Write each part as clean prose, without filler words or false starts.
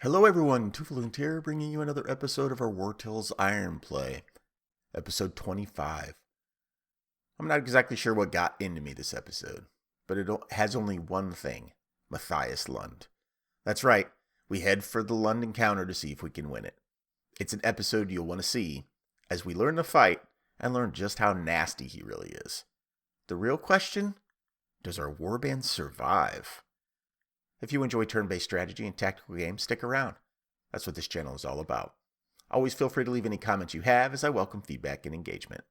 Hello everyone, Tufalund here, bringing you another episode of our Wartales Ironplay, episode 25. I'm not exactly sure what got into me this episode, but it has only one thing, Matthias Lund. That's right, we head for the Lund encounter to see if we can win it. It's an episode you'll want to see, as we learn to fight and learn just how nasty he really is. The real question, does our warband survive? If you enjoy turn-based strategy and tactical games, stick around. That's what this channel is all about. Always feel free to leave any comments you have, as I welcome feedback and engagement.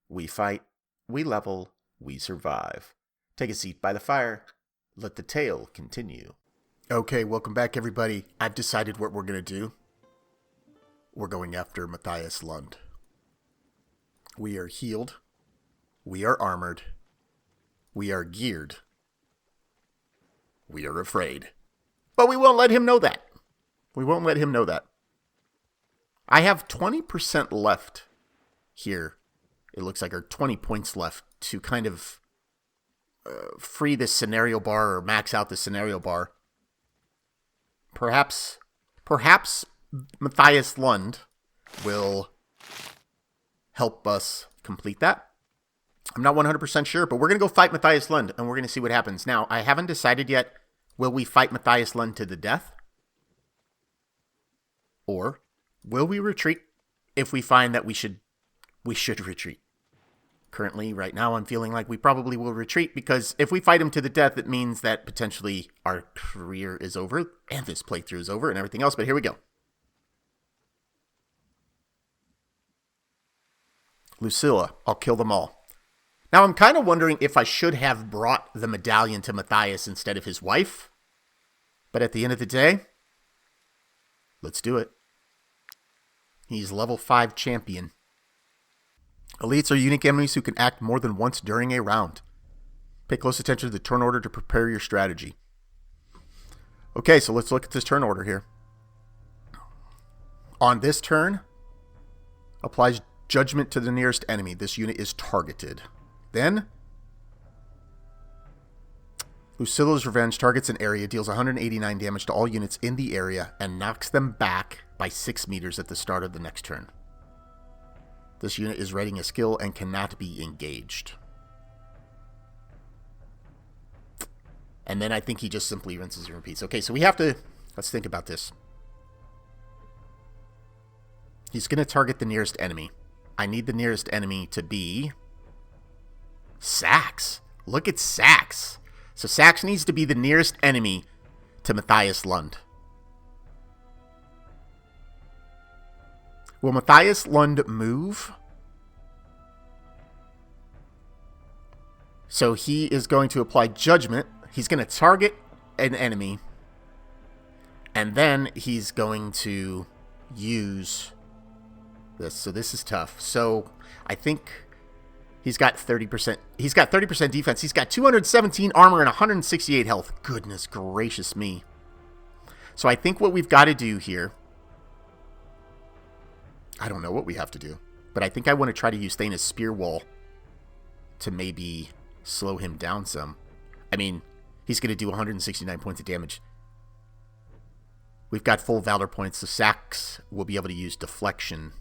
We fight, we level, we survive. Take a seat by the fire. Let the tale continue. Okay, welcome back everybody. I've decided what we're going to do. We're going after Matthias Lund. We are healed. We are armored. We are geared. We are afraid. But we won't let him know that. We won't let him know that. I have 20% left here. It looks like, or 20 points left to kind of free this scenario bar or max out the scenario bar. Perhaps Matthias Lund will help us complete that. I'm not 100% sure, but we're going to go fight Matthias Lund, and we're going to see what happens. Now, I haven't decided yet, will we fight Matthias Lund to the death? Or will we retreat if we find that we should retreat? Currently, right now, I'm feeling like we probably will retreat, because if we fight him to the death, it means that potentially our career is over, and this playthrough is over, and everything else, but here we go. Lucilla, I'll kill them all. Now, I'm kind of wondering if I should have brought the medallion to Matthias instead of his wife. But at the end of the day, let's do it. He's level 5 champion. Elites are unique enemies who can act more than once during a round. Pay close attention to the turn order to prepare your strategy. Okay, so let's look at this turn order here. On this turn, applies judgment to the nearest enemy. This unit is targeted. Then, Lucilla's Revenge targets an area, deals 189 damage to all units in the area, and knocks them back by 6 meters at the start of the next turn. This unit is readying a skill and cannot be engaged. And then I think he just simply rinses and repeats. Okay, so we have to, let's think about this. He's going to target the nearest enemy. I need the nearest enemy to be Saxx. Look at Saxx. So Saxx needs to be the nearest enemy to Matthias Lund. Will Matthias Lund move? So he is going to apply judgment. He's going to target an enemy. And then he's going to use this. So this is tough. So I think he's got 30%. He's got 30% defense. He's got 217 armor and 168 health. Goodness gracious me. So I think what we've got to do here, I don't know what we have to do, but I think I want to try to use Thane's spear wall to maybe slow him down some. I mean, he's going to do 169 points of damage. We've got full valor points, so Saxx will be able to use deflection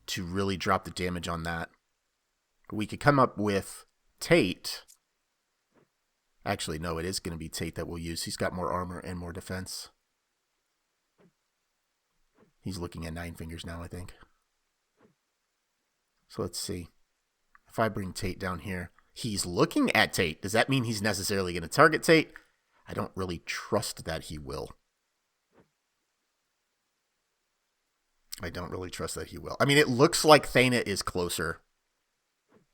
to really drop the damage on that. We could come up with Tate. Actually, no, it is going to be Tate that we'll use. He's got more armor and more defense. He's looking at 9 fingers now, I think. So let's see. If I bring Tate down here, he's looking at Tate. Does that mean he's necessarily going to target Tate? I don't really trust that he will. I don't really trust that he will. I mean, it looks like Thane is closer.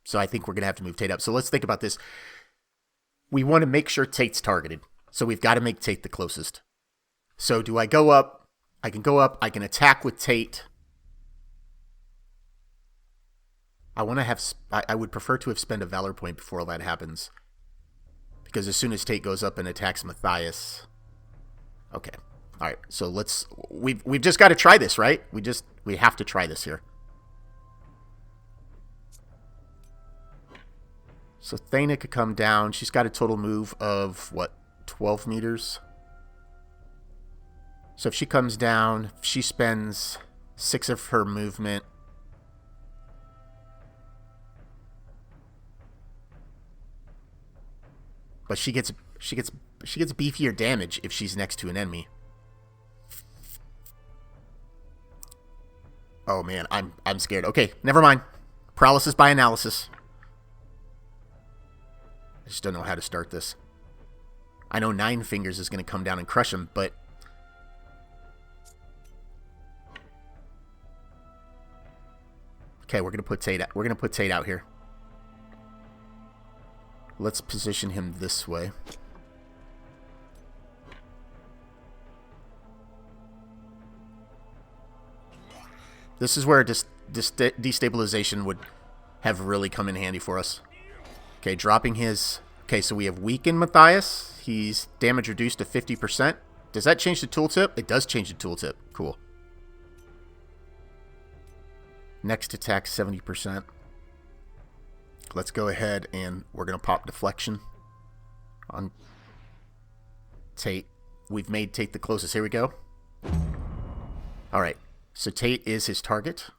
So I think we're going to have to move Tate up. So let's think about this. We want to make sure Tate's targeted. So we've got to make Tate the closest. So do I go up? I can go up. I can attack with Tate. I want to have... I would prefer to have spent a valor point before all that happens. Because as soon as Tate goes up and attacks Matthias... Okay. All right, so let's... We've just got to try this, right? We have to try this here. So Thana could come down. She's got a total move of, what, 12 meters. So if she comes down, she spends 6 of her movement. But she gets beefier damage if she's next to an enemy. Oh man, I'm scared. Okay, never mind. Paralysis by analysis. I just don't know how to start this. I know Nine Fingers is going to come down and crush him, but okay, we're going to put Tate out. We're going to put Tate out here. Let's position him this way. This is where destabilization would have really come in handy for us. Okay, dropping his... Okay, so we have weakened Matthias. He's damage reduced to 50%. Does that change the tooltip? It does change the tooltip. Cool. Next attack, 70%. Let's go ahead and we're going to pop deflection on Tate. We've made Tate the closest. Here we go. Alright, so Tate is his target,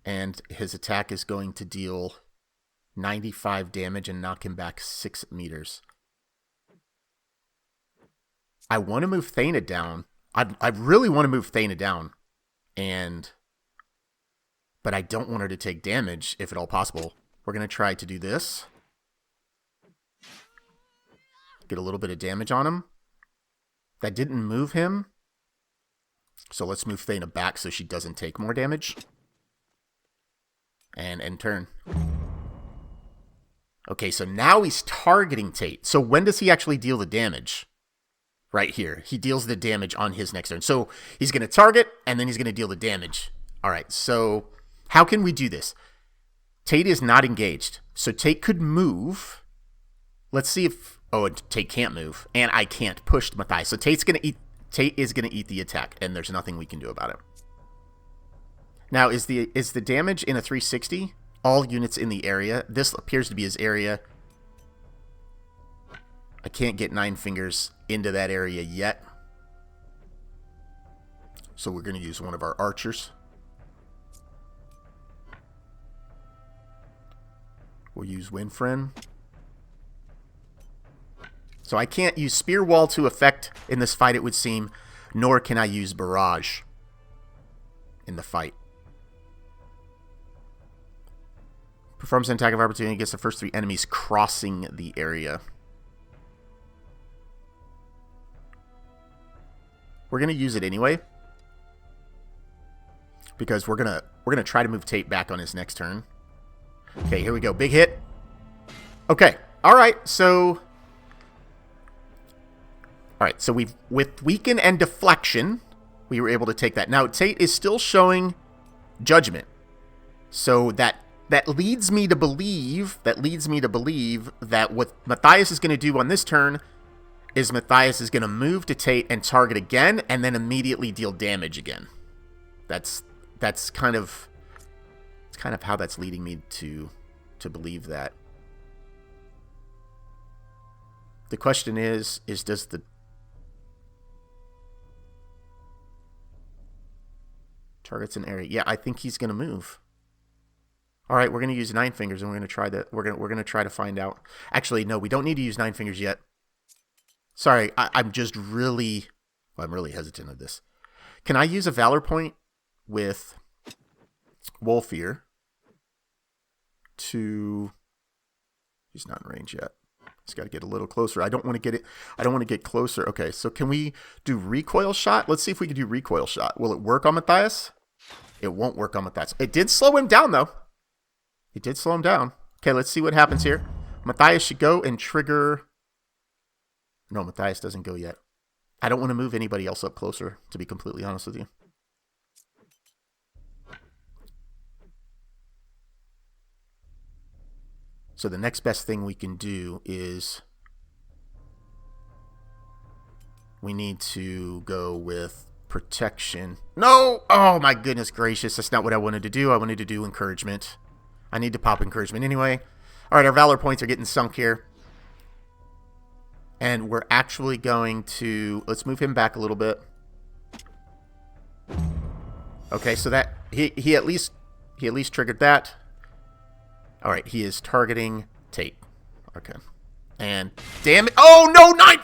and his attack is going to deal 95 damage and knock him back 6 meters. I want to move Thana down. I really want to move Thana down, but I don't want her to take damage, if at all possible. We're going to try to do this. Get a little bit of damage on him. That didn't move him. So let's move Thana back so she doesn't take more damage. And end turn. Okay, so now he's targeting Tate. So when does he actually deal the damage? Right here. He deals the damage on his next turn. So he's going to target, and then he's going to deal the damage. All right, so how can we do this? Tate is not engaged. So Tate could move. Let's see if... Oh, Tate can't move. And I can't push Matthias. So Tate is going to eat the attack, and there's nothing we can do about it. Now, is the damage in a 360? All units in the area. This appears to be his area. I can't get Nine Fingers into that area yet. So we're going to use one of our archers. We'll use Winfriend. So I can't use Spear Wall to effect in this fight, it would seem, nor can I use Barrage in the fight. Performs an attack of opportunity against the first 3 enemies crossing the area. We're gonna use it anyway, because we're gonna try to move Tate back on his next turn. Okay, here we go. Big hit. Okay. All right. So with weaken and deflection, we were able to take that. Now Tate is still showing judgment. So that leads me to believe that what Matthias is going to do on this turn is Matthias is going to move to Tate and target again, and then immediately deal damage again. That's kind of how that's leading me to believe that. The question is does the target's an area? Yeah, I think he's going to move. All right, we're going to use Nine Fingers, and we're going to try that. We're going to try to find out. Actually, no, we don't need to use Nine Fingers yet. Sorry, I'm really hesitant of this. Can I use a Valor point with Wolfear to... He's not in range yet. He's got to get a little closer. I don't want to get closer. Okay, so can we do Recoil Shot? Let's see if we can do Recoil Shot. Will it work on Matthias? It won't work on Matthias. It did slow him down, though. It did slow him down. Okay, let's see what happens here. Matthias should go and trigger... No, Matthias doesn't go yet. I don't want to move anybody else up closer, to be completely honest with you. So the next best thing we can do is we need to go with protection. No! Oh my goodness gracious, that's not what I wanted to do. I wanted to do encouragement. I need to pop encouragement anyway. Alright, our Valor points are getting sunk here. And we're actually going to... Let's move him back a little bit. Okay, so that... He at least triggered that. Alright, he is targeting Tate. Okay. And... Damn it! Oh, no! 9...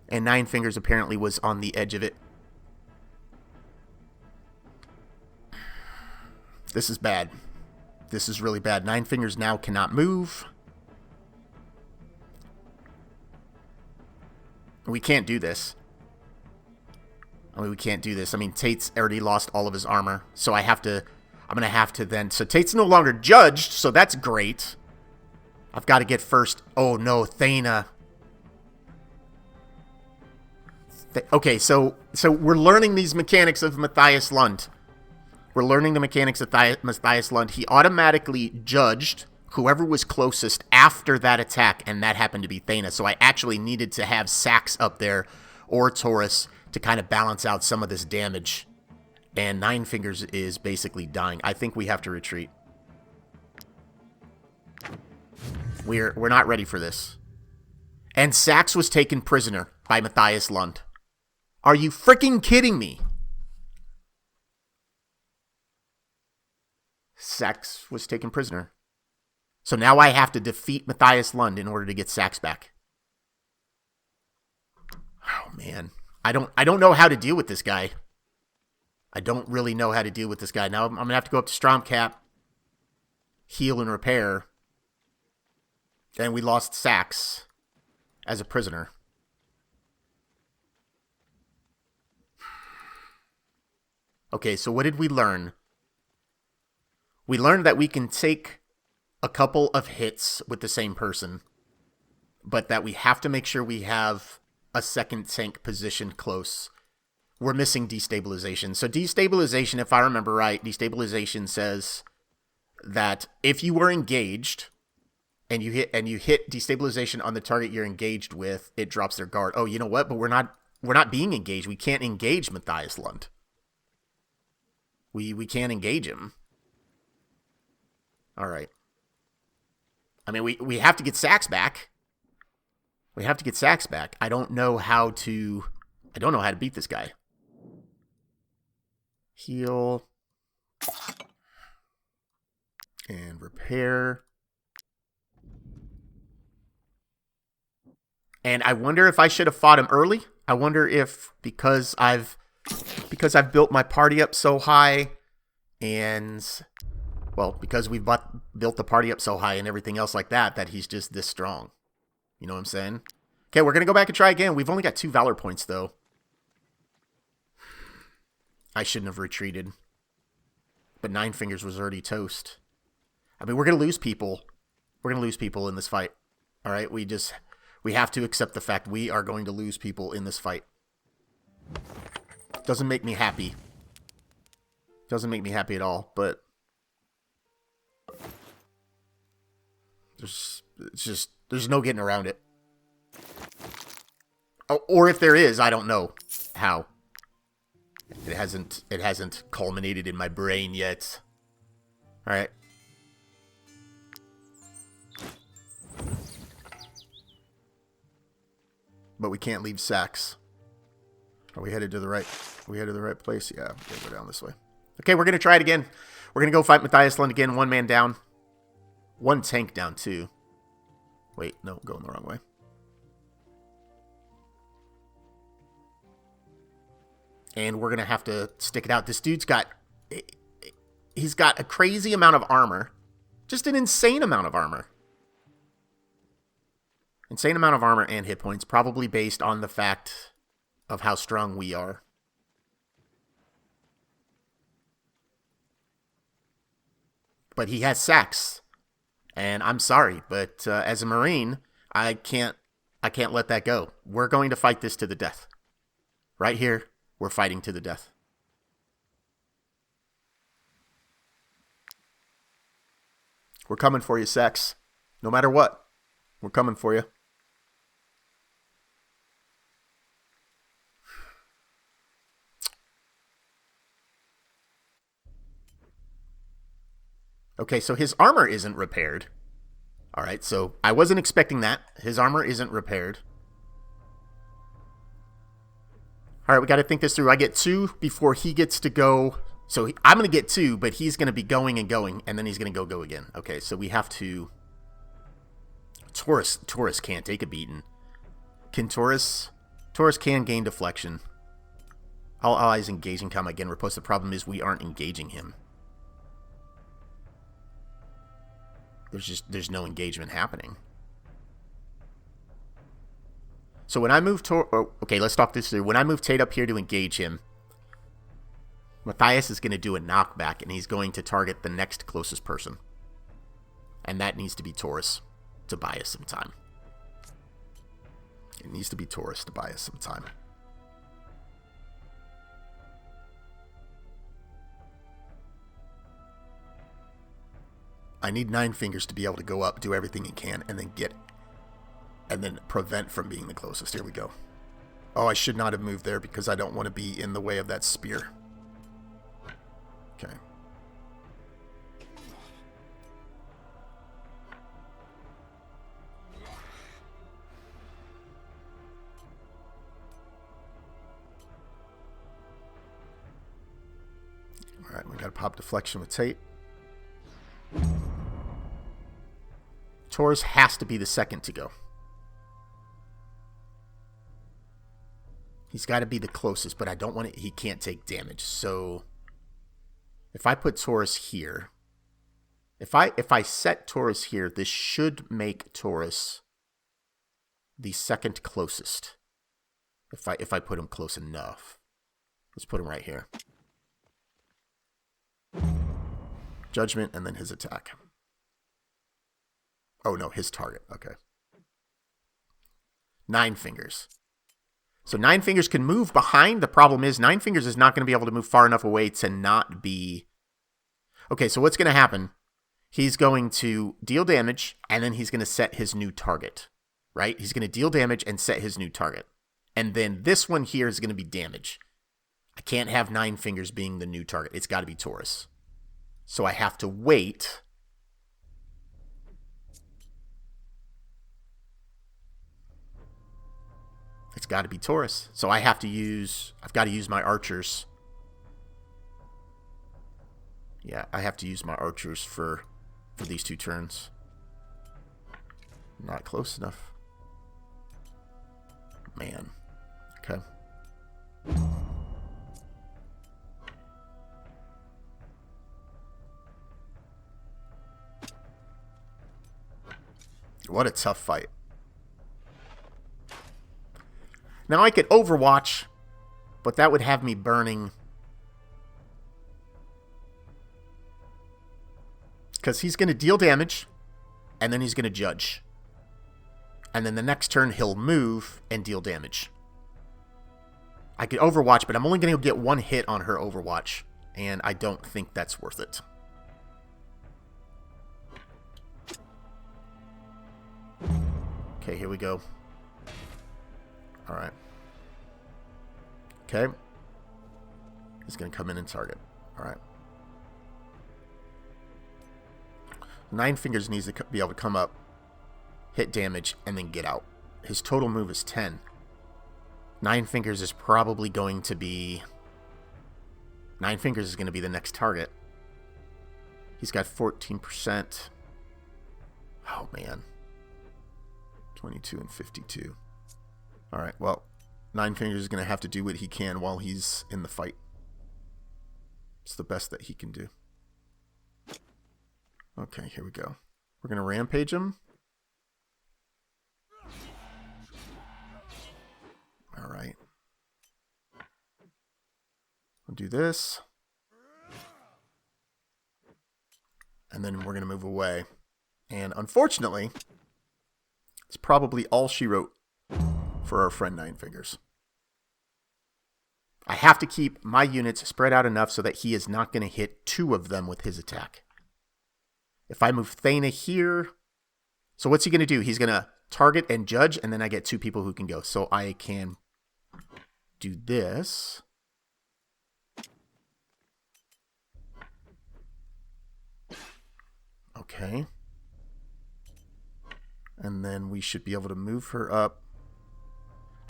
And Nine Fingers apparently was on the edge of it. This is bad. This is really bad. Nine Fingers now cannot move. We can't do this. I mean, we can't do this. I mean, Tate's already lost all of his armor. So I have to... I'm going to have to then... So Tate's no longer judged, so that's great. I've got to get first... Oh, no, Thana. Okay, so we're learning these mechanics of Matthias Lund. We're learning the mechanics of Matthias Lund. He automatically judged whoever was closest after that attack, and that happened to be Thana. So I actually needed to have Saxx up there, or Taurus, to kind of balance out some of this damage. And Nine Fingers is basically dying. I think we have to retreat. We're not ready for this. And Saxx was taken prisoner by Matthias Lund. Are you freaking kidding me? Saxx was taken prisoner. So now I have to defeat Matthias Lund in order to get Saxx back. Oh, man. I don't know how to deal with this guy. I don't really know how to deal with this guy. Now I'm going to have to go up to Stromcap, heal and repair. And we lost Saxx as a prisoner. Okay, so what did we learn? We learned that we can take a couple of hits with the same person, but that we have to make sure we have a second tank positioned close. We're missing destabilization. So destabilization, if I remember right, destabilization says that if you were engaged and you hit destabilization on the target you're engaged with, it drops their guard. Oh, you know what? But we're not being engaged. We can't engage Matthias Lund. We can't engage him. All right. I mean, we have to get Saxx back. We have to get Saxx back. I don't know how to beat this guy. Heal. And repair. And I wonder if I should have fought him early. I wonder if because I've built my party up so high, and well, because we've built the party up so high and everything else like that, that he's just this strong. You know what I'm saying? Okay, we're gonna go back and try again. We've only got 2 Valor points though. I shouldn't have retreated. But Nine Fingers was already toast. I mean, we're gonna lose people. We're gonna lose people in this fight. All right, we have to accept the fact we are going to lose people in this fight. Doesn't make me happy. Doesn't make me happy at all, but there's no getting around it. Oh, or if there is, I don't know how. It hasn't culminated in my brain yet. All right. But we can't leave Saxx. Are we headed to the right? Are we headed to the right place? Yeah, we're gonna go down this way. Okay, we're gonna try it again. We're gonna go fight Matthias Lund again. 1 man down. 1 tank down too. Wait, no, going the wrong way. And we're gonna have to stick it out. This dude's got... He's got a crazy amount of armor. Just an insane amount of armor. Insane amount of armor and hit points. Probably based on the fact of how strong we are. But he has Saxx. And I'm sorry, but as a Marine, I can't let that go. We're going to fight this to the death. Right here, we're fighting to the death. We're coming for you, Saxx. No matter what, we're coming for you. Okay, so his armor isn't repaired. All right, so I wasn't expecting that. His armor isn't repaired. All right, we got to think this through. I get 2 before he gets to go. So I'm going to get 2, but he's going to be going, and then he's going to go again. Okay, so we have to... Taurus can't take a beating. Can Taurus... Taurus can gain deflection. All allies engaging combat again riposte. The problem is we aren't engaging him. There's no engagement happening. So when I move okay, let's talk this through. When I move Tate up here to engage him, Matthias is going to do a knockback, and he's going to target the next closest person. And that needs to be Taurus to buy us some time. It needs to be Taurus to buy us some time. I need Nine Fingers to be able to go up, do everything he can, and then prevent from being the closest. Here we go. Oh, I should not have moved there because I don't want to be in the way of that spear. Okay. All right, we got to pop deflection with Tate. Taurus has to be the second to go. He's got to be the closest, but I don't want it. He can't take damage. So if I put Taurus here, if I set Taurus here, this should make Taurus the second closest. If I put him close enough. Let's put him right here. Judgment and then his attack. Oh no, his target. Okay. Nine Fingers. So Nine Fingers can move behind. The problem is Nine Fingers is not going to be able to move far enough away to not be... Okay, so what's going to happen? He's going to deal damage, and then he's going to set his new target. Right? He's going to deal damage and set his new target. And then this one here is going to be damage. I can't have Nine Fingers being the new target. It's got to be Taurus. So I have to wait... It's got to be Taurus. So I've got to use my archers. Yeah, I have to use my archers for these 2 turns. Not close enough. Man. Okay. What a tough fight. Now I could Overwatch, but that would have me burning. Because he's going to deal damage, and then he's going to judge. And then the next turn he'll move and deal damage. I could Overwatch, but I'm only going to get 1 hit on her Overwatch, and I don't think that's worth it. Okay, here we go. Alright. Okay. He's going to come in and target. Alright. Nine Fingers needs to be able to come up, hit damage, and then get out. His total move is 10. Nine Fingers is probably going to be... Nine Fingers is going to be the next target. He's got 14%. Oh, man. 22 and 52. Alright, well, Nine Fingers is going to have to do what he can while he's in the fight. It's the best that he can do. Okay, here we go. We're going to rampage him. Alright. We'll do this. And then we're going to move away. And unfortunately, it's probably all she wrote for our friend Nine Fingers. I have to keep my units spread out enough so that he is not going to hit 2 of them with his attack. If I move Thana here... So what's he going to do? He's going to target and judge, and then I get 2 people who can go. So I can do this. Okay. And then we should be able to move her up.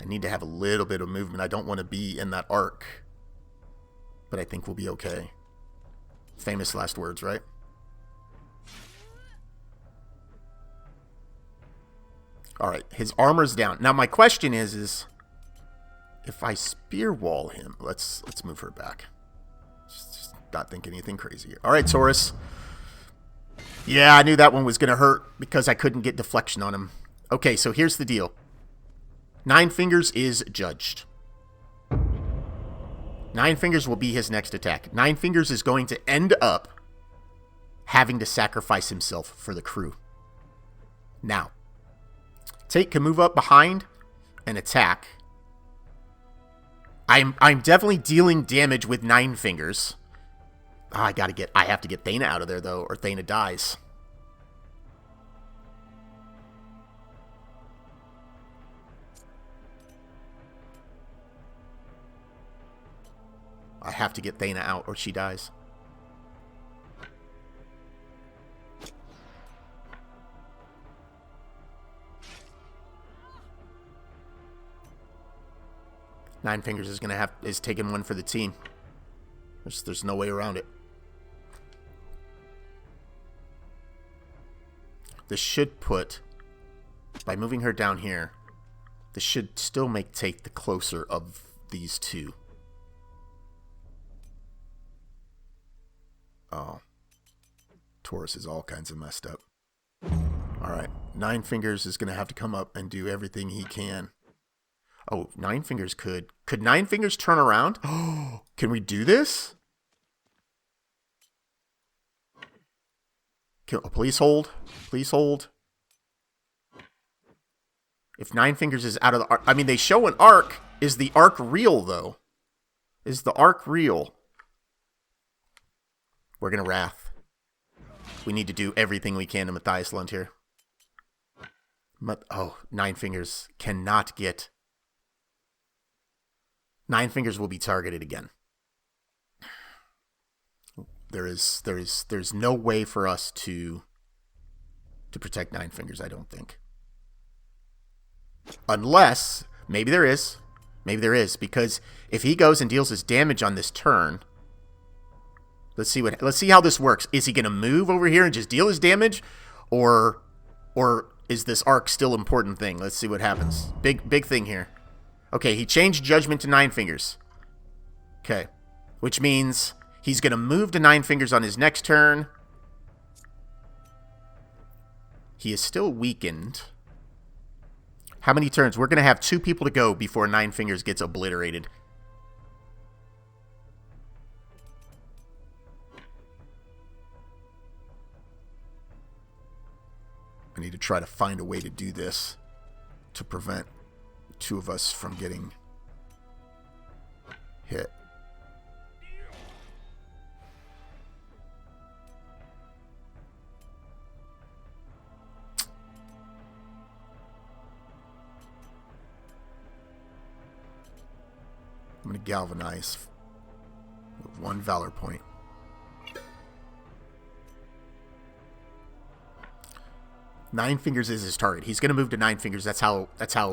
I need to have a little bit of movement. I don't want to be in that arc. But I think we'll be okay. Famous last words, right? Alright, his armor's down. Now my question is if I spear wall him, let's move her back. Just not think anything crazy here. Alright, Taurus. Yeah, I knew that one was going to hurt because I couldn't get deflection on him. Okay, so here's the deal. Nine Fingers is judged. Nine Fingers will be his next attack. Nine Fingers is going to end up having to sacrifice himself for the crew. Now, Tate can move up behind and attack. I'm definitely dealing damage with Nine Fingers. Oh, I have to get Thana out of there though, or Thana dies. I have to get Thana out or she dies. Nine Fingers is taking one for the team. There's no way around it. This should put, by moving her down here, this should still make Tate the closer of these two. Oh. Taurus is all kinds of messed up. Alright. Nine Fingers is going to have to come up and do everything he can. Oh, Nine Fingers could. Could Nine Fingers turn around? Oh, can we do this? Please hold. Please hold. If Nine Fingers is out of the arc. I mean, they show an arc. Is the arc real, though? Is the arc real? We're going to Wrath. We need to do everything we can to Matthias Lund here. Oh, Nine Fingers cannot get... Nine Fingers will be targeted again. There's no way for us to protect Nine Fingers, I don't think. Unless, maybe there is, because if he goes and deals his damage on this turn, let's see how this works. Is he going to move over here and just deal his damage, or is this arc still an important thing? Let's see what happens. Big thing here. Okay, he changed Judgment to Nine Fingers. Okay, which means he's going to move to Nine Fingers on his next turn. He is still weakened. How many turns? We're going to have 2 people to go before Nine Fingers gets obliterated. I need to try to find a way to do this to prevent 2 of us from getting hit. I'm going to galvanize with 1 valor point. Nine Fingers is his target. He's going to move to Nine Fingers. That's how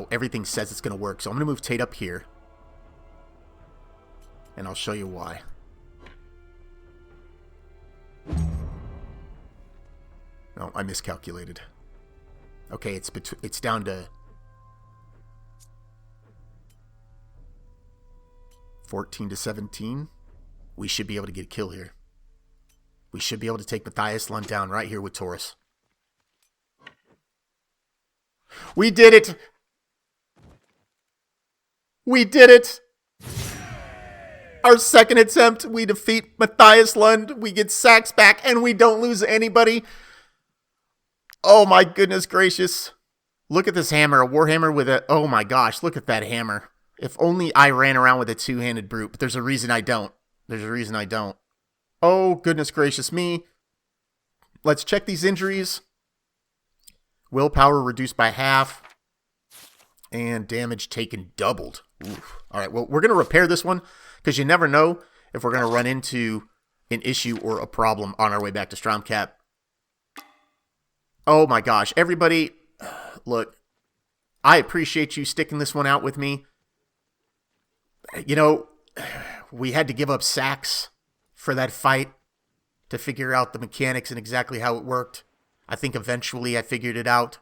everything says it's going to work. So I'm going to move Tate up here. And I'll show you why. No, I miscalculated. Okay, it's down to 14 to 17. We should be able to get a kill here. We should be able to take Matthias Lund down right here with Taurus. We did it! We did it! Our second attempt, we defeat Matthias Lund, we get Saxx back, and we don't lose anybody. Oh my goodness gracious. Look at this hammer, a warhammer with a... Oh my gosh, look at that hammer. If only I ran around with a 2-handed brute, but there's a reason I don't. Oh goodness gracious me. Let's check these injuries. Willpower reduced by half. And damage taken doubled. Oof. All right, well, we're going to repair this one because you never know if we're going to run into an issue or a problem on our way back to Stromcap. Oh my gosh, everybody. look, I appreciate you sticking this one out with me. You know, we had to give up Saxx for that fight to figure out the mechanics and exactly how it worked. I think eventually I figured it out.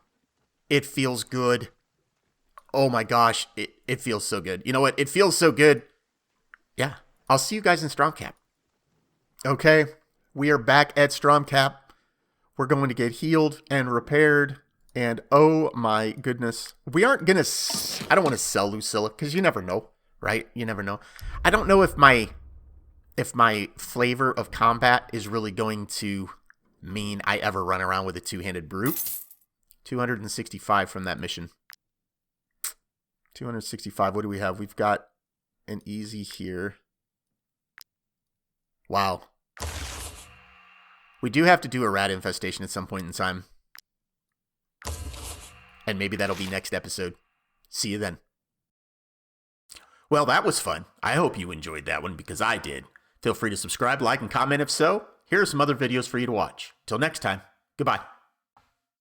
It feels good. Oh my gosh, it feels so good. You know what? It feels so good. Yeah, I'll see you guys in Stromcap. Okay, we are back at Stromcap. We're going to get healed and repaired. And oh my goodness, we aren't going to... I don't want to sell Lucilla because you never know, right? You never know. I don't know if my flavor of combat is really going to mean I ever run around with a two-handed brute. 265 from that mission. 265. What do we have? We've got an easy here. Wow. We do have to do a rat infestation at some point in time. And maybe that'll be next episode. See you then. Well, that was fun. I hope you enjoyed that one because I did. Feel free to subscribe, like, and comment if so. Here are some other videos for you to watch. Till next time, goodbye.